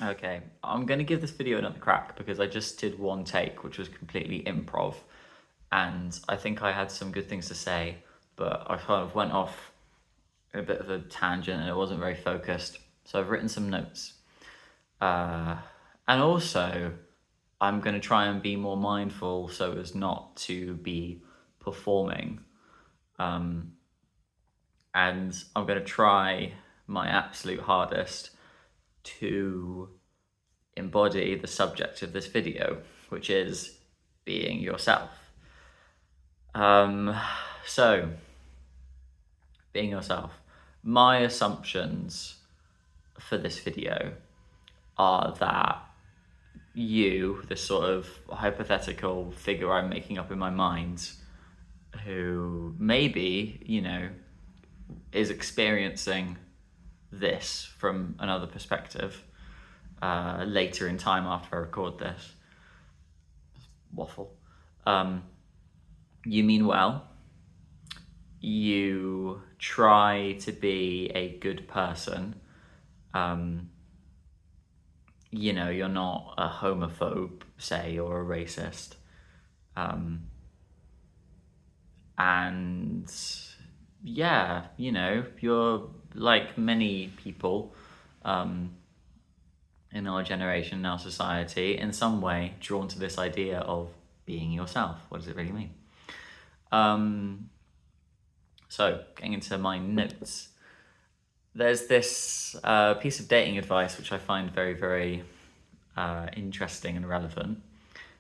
Okay, I'm going to give this video another crack because I just did one take, which was completely improv. And I think I had some good things to say, but I kind of went off a bit of a tangent and it wasn't very focused. So I've written some notes. Uh, and also, I'm going to try and be more mindful so as not to be performing. And I'm going to try my absolute hardest to embody the subject of this video, which is being yourself. Um, so, being yourself. My assumptions for this video are that you, this sort of hypothetical figure I'm making up in my mind, who maybe, is experiencing this from another perspective later in time after I record this. Waffle. You mean well. You try to be a good person. You're not a homophobe, say, or a racist. And yeah, you're like many people in our generation, in our society, in some way drawn to this idea of being yourself. What does it really mean? So, getting into my notes, there's this piece of dating advice which I find very, very interesting and relevant,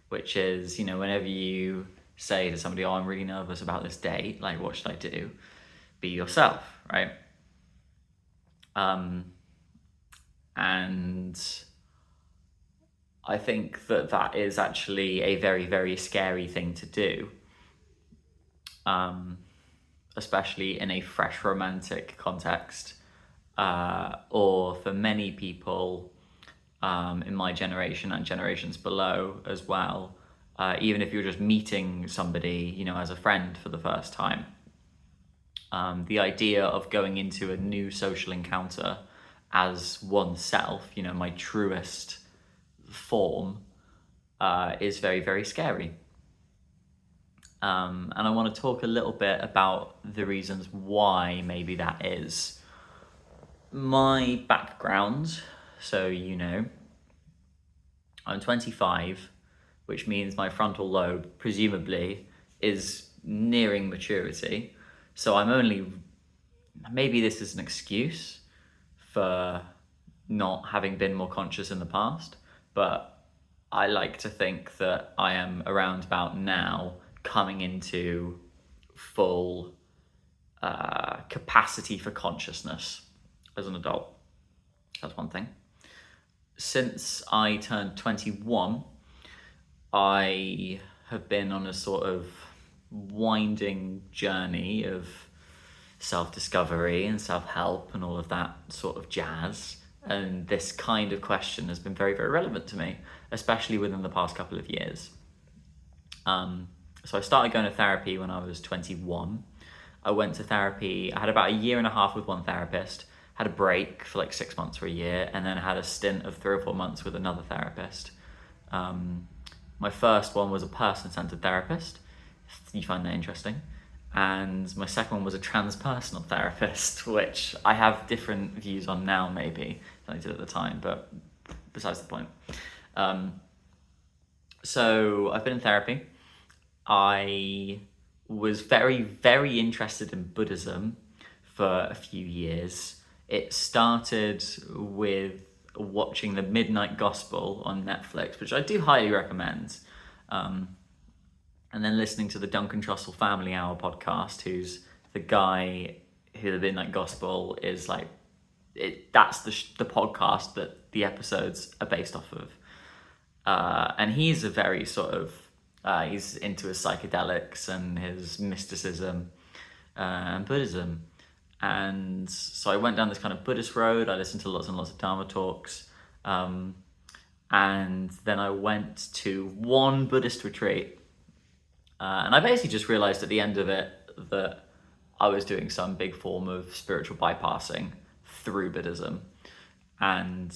which is, whenever you say to somebody, oh, I'm really nervous about this date, like, what should I do? Be yourself, right? And I think that is actually a very, very scary thing to do, especially in a fresh romantic context, or for many people in my generation and generations below as well, even if you're just meeting somebody, as a friend for the first time. The idea of going into a new social encounter as oneself, my truest form, is very, very scary. And I want to talk a little bit about the reasons why maybe that is. My background, so I'm 25, which means my frontal lobe, presumably, is nearing maturity. So I'm only, maybe this is an excuse for not having been more conscious in the past, but I like to think that I am around about now coming into full capacity for consciousness as an adult. That's one thing. Since I turned 21, I have been on a sort of winding journey of self-discovery and self-help and all of that sort of jazz. And this kind of question has been very, very relevant to me, especially within the past couple of years. So I started going to therapy when I was 21. I went to therapy, I had about a year and a half with one therapist, had a break for like 6 months or a year, and then had a stint of 3 or 4 months with another therapist. My first one was a person-centered therapist, if you find that interesting. And my second one was a transpersonal therapist, which I have different views on now, maybe, than I did at the time, but besides the point. So I've been in therapy. I was very, very interested in Buddhism for a few years. It started with watching The Midnight Gospel on Netflix, which I do highly recommend. And then listening to the Duncan Trussell Family Hour podcast, who's the guy who The Midnight Gospel is like, that's the podcast that the episodes are based off of. And he's a very sort of, he's into his psychedelics and his mysticism and Buddhism. And so I went down this kind of Buddhist road. I listened to lots and lots of Dharma talks. And then I went to one Buddhist retreat. And I basically just realized at the end of it that I was doing some big form of spiritual bypassing through Buddhism. And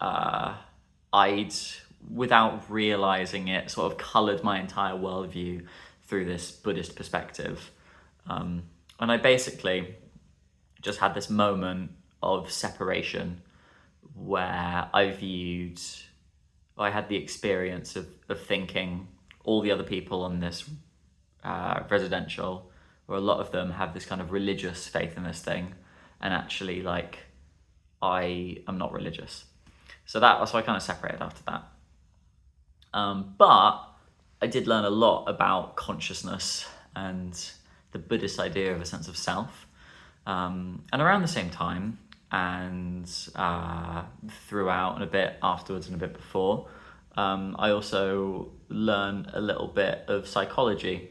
I'd, without realizing it, sort of colored my entire worldview through this Buddhist perspective. And I basically just had this moment of separation where I had the experience of thinking all the other people on this residential, where a lot of them have this kind of religious faith in this thing, and actually, like, I am not religious. So I kind of separated after that. But I did learn a lot about consciousness and the Buddhist idea of a sense of self. And around the same time, and throughout and a bit afterwards and a bit before, I also learned a little bit of psychology.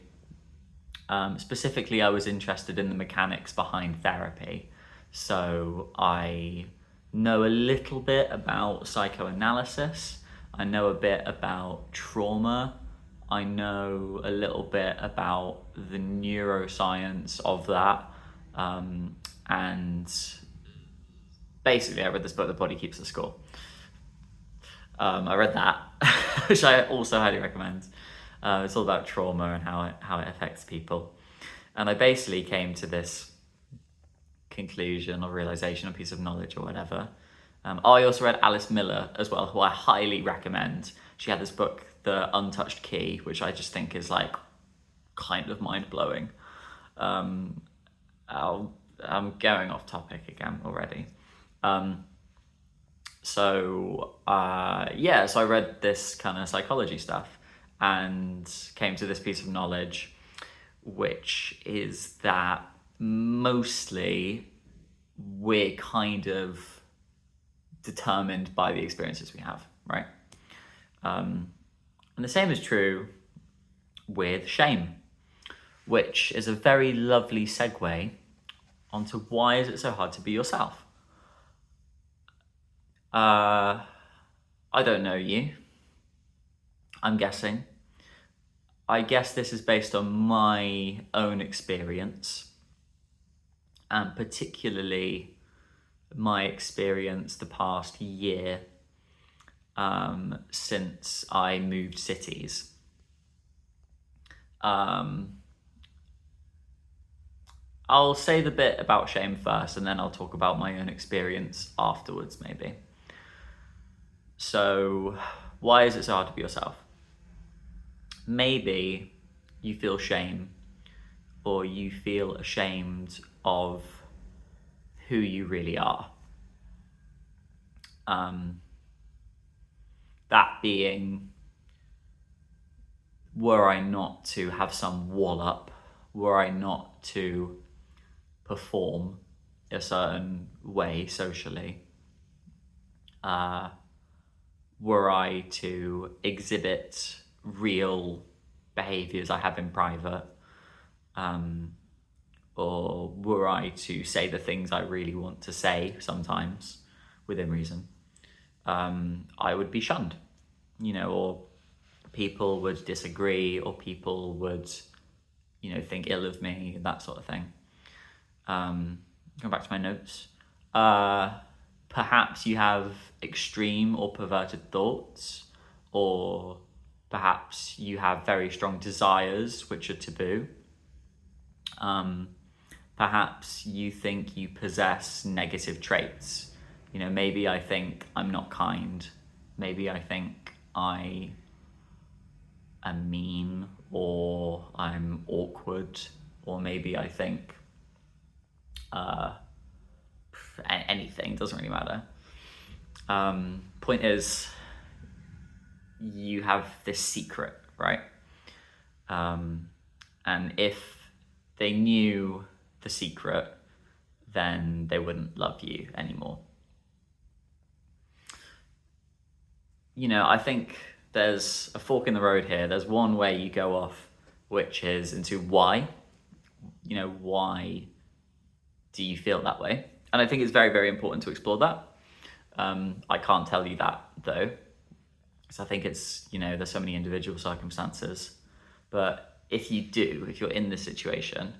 Specifically, I was interested in the mechanics behind therapy. So I know a little bit about psychoanalysis. I know a bit about trauma. I know a little bit about the neuroscience of that. And basically, I read this book, The Body Keeps the Score. I read that, which I also highly recommend. It's all about trauma and how it affects people. And I basically came to this conclusion or realization or piece of knowledge or whatever. I also read Alice Miller as well, who I highly recommend. She had this book, The Untouched Key, which I just think is like kind of mind-blowing. I'm going off topic again already. So I read this kind of psychology stuff and came to this piece of knowledge, which is that mostly we're kind of determined by the experiences we have, right? And the same is true with shame, which is a very lovely segue onto why is it so hard to be yourself? I don't know you. I'm guessing. I guess this is based on my own experience, and particularly my experience the past year since I moved cities. I'll say the bit about shame first, and then I'll talk about my own experience afterwards, maybe. So, why is it so hard to be yourself? Maybe you feel shame, or you feel ashamed of who you really are. That being, were I not to have some wall up, were I not to perform a certain way socially, were I to exhibit real behaviors I have in private, or were I to say the things I really want to say sometimes within reason, I would be shunned, or people would disagree, or people would, think ill of me, that sort of thing. Going back to my notes. Perhaps you have extreme or perverted thoughts, or perhaps you have very strong desires which are taboo. Perhaps you think you possess negative traits. Maybe I think I'm not kind. Maybe I think I am mean, or I'm awkward, or maybe I think anything, doesn't really matter. Point is, you have this secret, right? And if they knew the secret, then they wouldn't love you anymore. I think there's a fork in the road here. There's one way you go off, which is into why. Why do you feel that way? And I think it's very, very important to explore that. I can't tell you that, though, because I think it's, there's so many individual circumstances. But if you're in this situation,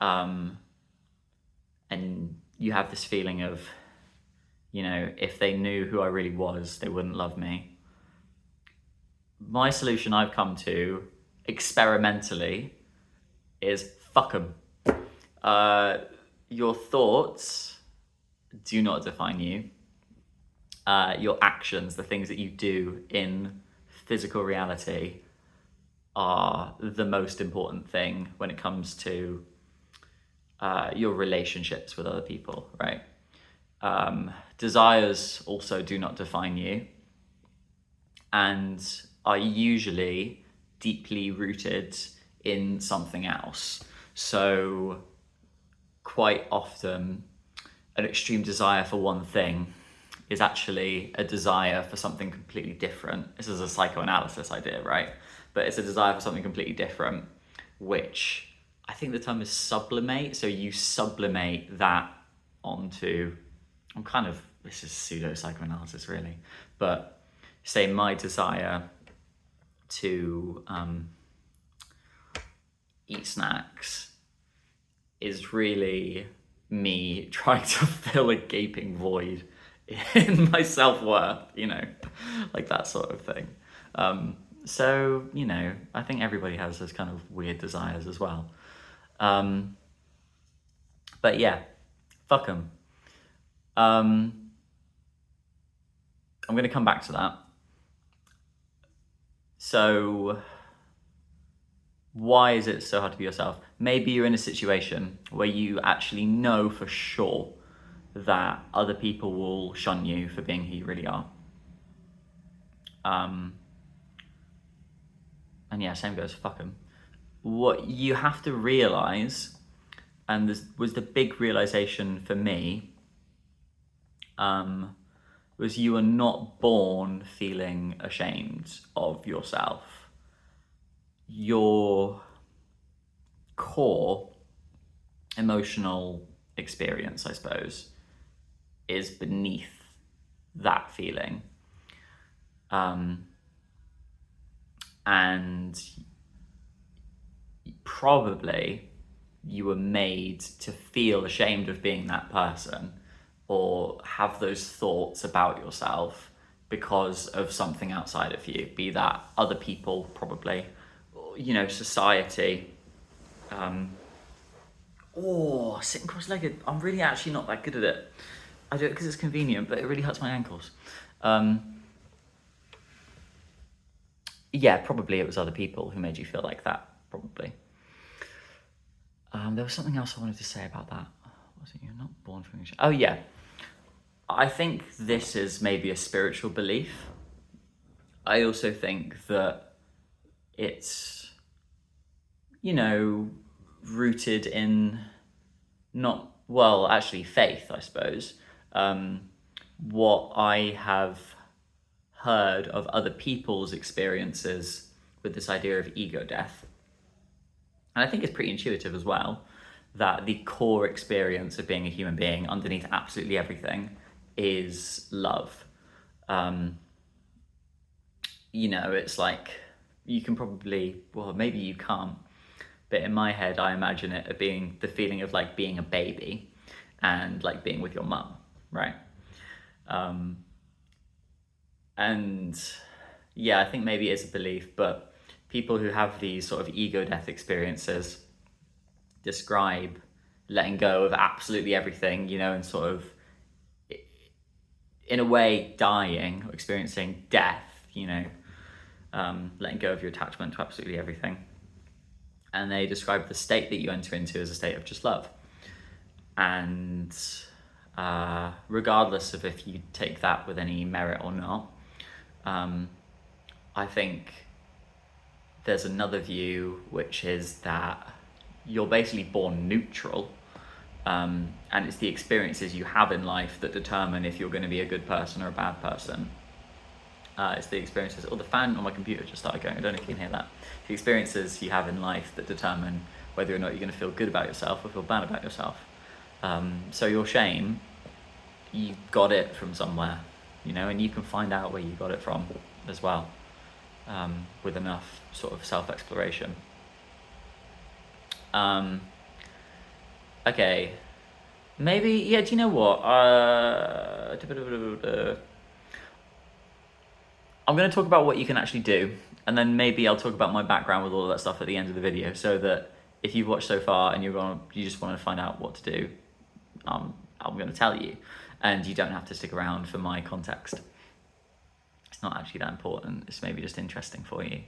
and you have this feeling of, if they knew who I really was, they wouldn't love me. My solution I've come to experimentally is fuck them. Your thoughts do not define you. Your actions, the things that you do in physical reality, are the most important thing when it comes to your relationships with other people, right? Desires also do not define you and are usually deeply rooted in something else. So quite often an extreme desire for one thing is actually a desire for something completely different. This is a psychoanalysis idea, right? But it's a desire for something completely different, which I think the term is sublimate. So you sublimate that onto, this is pseudo psychoanalysis really, but say my desire to eat snacks is really me trying to fill a gaping void in my self-worth, like that sort of thing. So, I think everybody has those kind of weird desires as well. But yeah, fuck them. I'm going to come back to that. So, why is it so hard to be yourself? Maybe you're in a situation where you actually know for sure that other people will shun you for being who you really are. And yeah, same goes, fuck them. What you have to realize, and this was the big realization for me, was you are not born feeling ashamed of yourself. Your core emotional experience, I suppose, is beneath that feeling. And probably you were made to feel ashamed of being that person or have those thoughts about yourself because of something outside of you, be that other people probably, society. Sitting cross-legged, I'm really actually not that good at it. I do it because it's convenient, but it really hurts my ankles. Yeah, probably it was other people who made you feel like that, probably. There was something else I wanted to say about that. Was it you're not born from... Oh yeah, I think this is maybe a spiritual belief. I also think that it's, rooted in faith, I suppose. What I have heard of other people's experiences with this idea of ego death, and I think it's pretty intuitive as well, that the core experience of being a human being underneath absolutely everything is love. It's like you can probably, maybe you can't, but in my head, I imagine it being the feeling of like being a baby and like being with your mum, right? And yeah, I think maybe it's a belief, but people who have these sort of ego death experiences describe letting go of absolutely everything, and sort of, in a way, dying or experiencing death, letting go of your attachment to absolutely everything. And they describe the state that you enter into as a state of just love. And regardless of if you take that with any merit or not, I think there's another view, which is that you're basically born neutral, and it's the experiences you have in life that determine if you're going to be a good person or a bad person. It's the experiences... the fan on my computer just started going. I don't know if you can hear that. The experiences you have in life that determine whether or not you're going to feel good about yourself or feel bad about yourself. So your shame, you got it from somewhere, and you can find out where you got it from as well, with enough sort of self-exploration. Okay, Maybe, yeah, do you know what? I'm going to talk about what you can actually do, and then maybe I'll talk about my background with all of that stuff at the end of the video, so that if you've watched so far and you just want to find out what to do, I'm going to tell you, and you don't have to stick around for my context. It's not actually that important. It's maybe just interesting for you.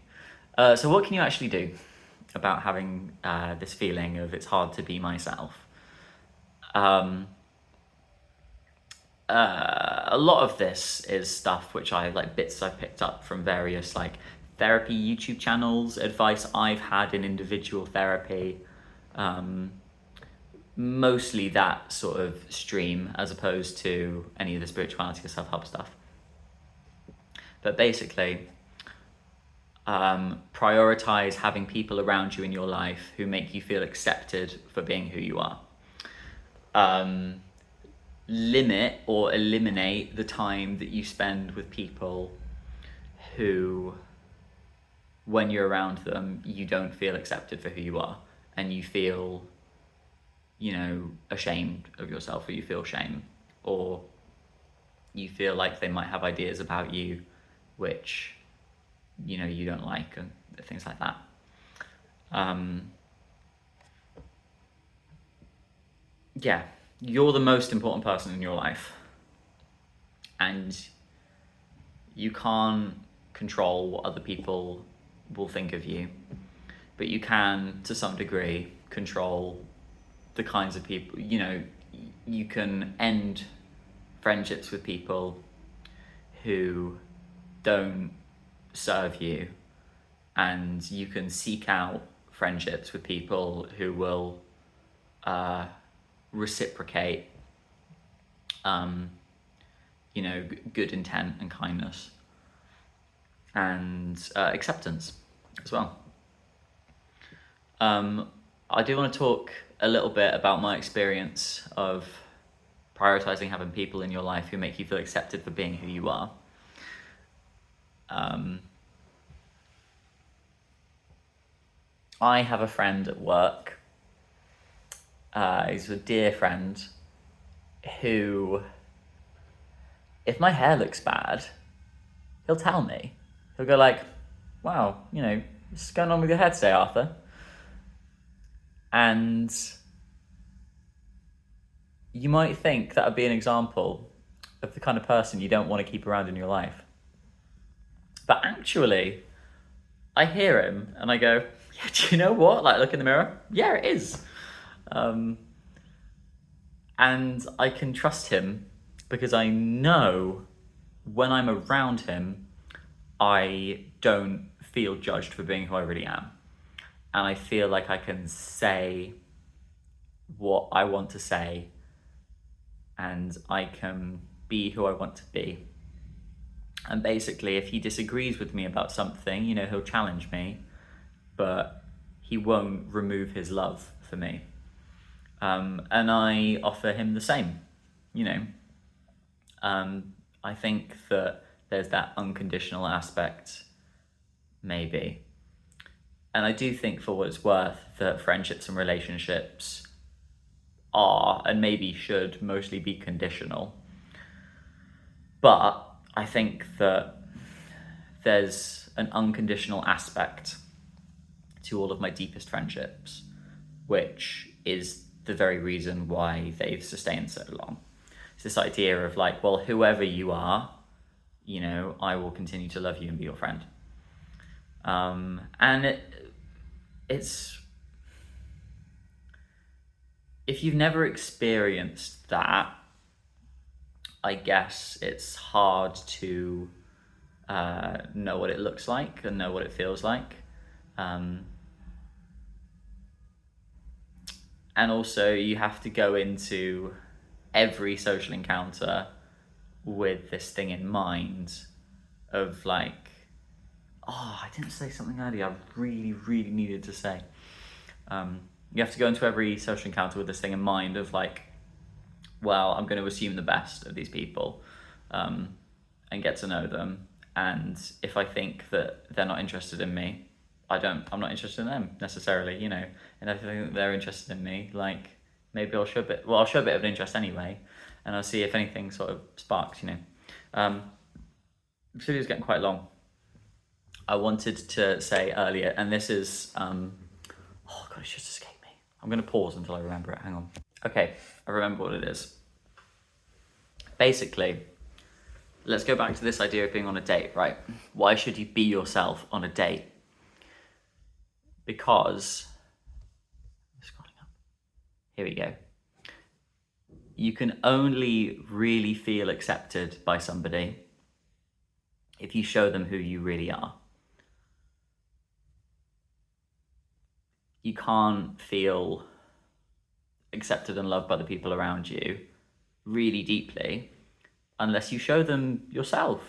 So what can you actually do about having this feeling of it's hard to be myself? A lot of this is stuff which bits I've picked up from various like therapy YouTube channels, advice I've had in individual therapy, mostly that sort of stream as opposed to any of the spirituality or self-help stuff. But basically, prioritize having people around you in your life who make you feel accepted for being who you are. Limit or eliminate the time that you spend with people who, when you're around them, you don't feel accepted for who you are, and you feel, ashamed of yourself, or you feel shame, or you feel like they might have ideas about you which, you don't like, and things like that. Yeah, you're the most important person in your life, and you can't control what other people will think of you, but you can, to some degree, control the kinds of people, you can end friendships with people who don't serve you, and you can seek out friendships with people who will reciprocate good intent and kindness and acceptance as well. I do want to talk a little bit about my experience of prioritizing having people in your life who make you feel accepted for being who you are. I have a friend at work. He's a dear friend who, if my hair looks bad, he'll tell me. He'll go like, wow, what's going on with your hair today, Arthur? And you might think that would be an example of the kind of person you don't want to keep around in your life. But actually, I hear him and I go, yeah, do you know what? Like, look in the mirror. Yeah, it is. And I can trust him because I know when I'm around him, I don't feel judged for being who I really am. And I feel like I can say what I want to say, and I can be who I want to be. And basically, if he disagrees with me about something, he'll challenge me, but he won't remove his love for me. And I offer him the same, I think that there's that unconditional aspect, maybe. And I do think, for what it's worth, that friendships and relationships are, and maybe should, mostly be conditional. But I think that there's an unconditional aspect to all of my deepest friendships, which is the very reason why they've sustained so long. It's this idea of like, well, whoever you are, I will continue to love you and be your friend. And it's, if you've never experienced that, I guess it's hard to know what it looks like and know what it feels like. And also, you have to go into every social encounter with this thing in mind of like, oh, I didn't say something earlier I really, really needed to say. You have to go into every social encounter with this thing in mind of like, well, I'm going to assume the best of these people and get to know them. And if I think that they're not interested in me, I'm not interested in them necessarily, And if I think that they're interested in me, like, maybe I'll show a bit. Well, I'll show a bit of an interest anyway, and I'll see if anything sort of sparks. This video's getting quite long. I wanted to say earlier, and this is oh god, it just escaped me. I'm gonna pause until I remember it. Hang on. Okay, I remember what it is. Basically, let's go back to this idea of being on a date, right? Why should you be yourself on a date? Because, scrolling up. Here we go. You can only really feel accepted by somebody if you show them who you really are. You can't feel accepted and loved by the people around you really deeply unless you show them yourself,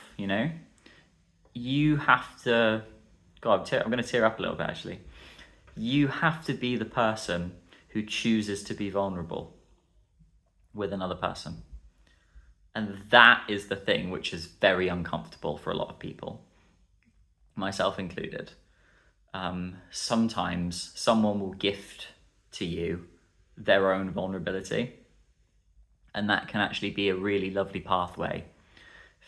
You have to, God, I'm going to tear up a little bit actually. You have to be the person who chooses to be vulnerable with another person. And that is the thing which is very uncomfortable for a lot of people, myself included. Sometimes someone will gift to you their own vulnerability, and that can actually be a really lovely pathway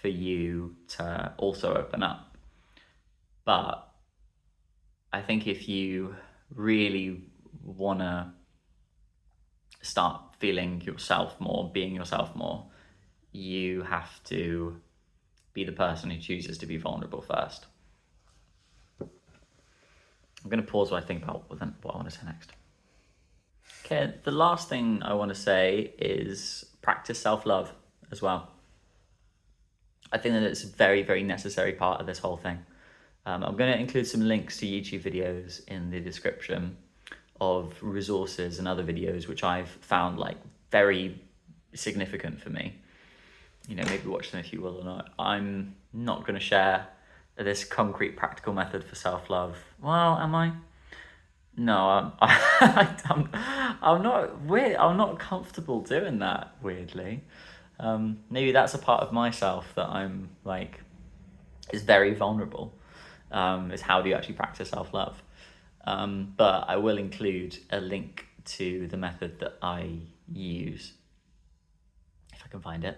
for you to also open up. But I think if you really want to start feeling yourself more, being yourself more, you have to be the person who chooses to be vulnerable first. I'm going to pause while I think about what I want to say next. Okay, the last thing I want to say is practice self-love as well. I think that it's a very, very necessary part of this whole thing. I'm going to include some links to YouTube videos in the description of resources and other videos which I've found very significant for me. Maybe watch them if you will or not. I'm not going to share this concrete practical method for self-love. Well, am I? No, I'm not weird. I'm not comfortable doing that, weirdly. Maybe that's a part of myself that I'm is very vulnerable. Is how do you actually practice self-love? But I will include a link to the method that I use, if I can find it.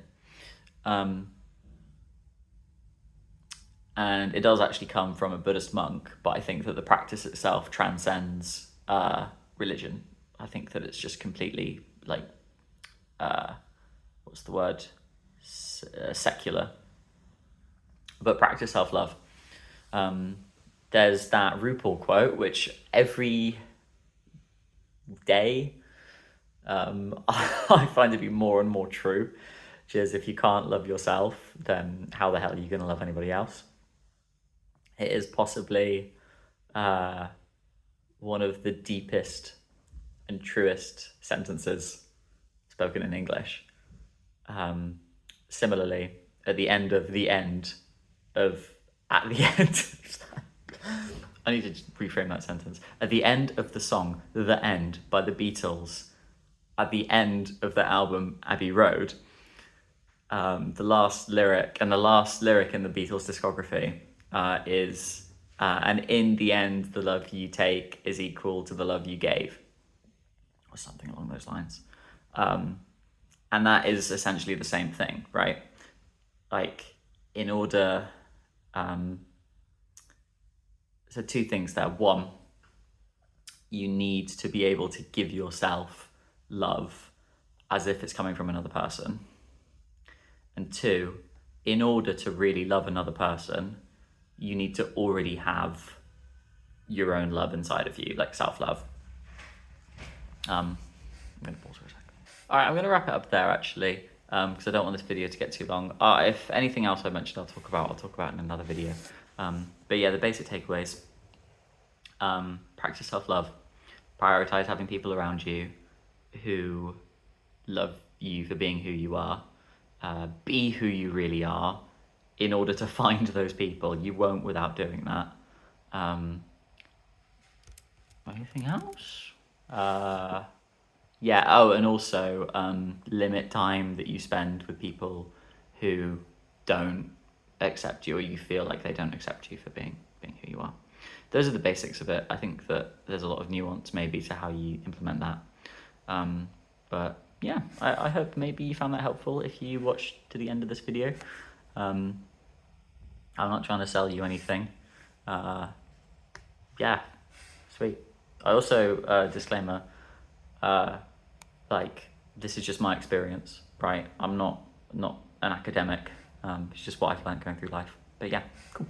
And it does actually come from a Buddhist monk, but I think that the practice itself transcends religion. I think that it's just completely what's the word? Secular. But practice self-love. There's that RuPaul quote, which every day I find to be more and more true, which is if you can't love yourself, then how the hell are you going to love anybody else? It is possibly one of the deepest and truest sentences spoken in English. Similarly, at the end, I need to reframe that sentence. At the end of the song, The End by the Beatles, at the end of the album Abbey Road, the last lyric in the Beatles discography is, and in the end, the love you take is equal to the love you gave, or something along those lines. And that is essentially the same thing, right? In order, so two things there. One, you need to be able to give yourself love as if it's coming from another person. And two, in order to really love another person, you need to already have your own love inside of you, self-love. I'm going to pause for a second. All right, I'm going to wrap it up there actually, because I don't want this video to get too long. If anything else I mentioned I'll talk about in another video. But yeah, the basic takeaways: practice self-love, prioritize having people around you who love you for being who you are, be who you really are. In order to find those people, you won't without doing that. Anything else? Yeah, and also limit time that you spend with people who don't accept you, or you feel like they don't accept you for being who you are. Those are the basics of it. I think that there's a lot of nuance maybe to how you implement that. But yeah, I hope maybe you found that helpful if you watched to the end of this video. I'm not trying to sell you anything. Yeah, sweet. I also, disclaimer, like, this is just my experience, right? I'm not an academic. It's just what I've learned going through life. But yeah, cool.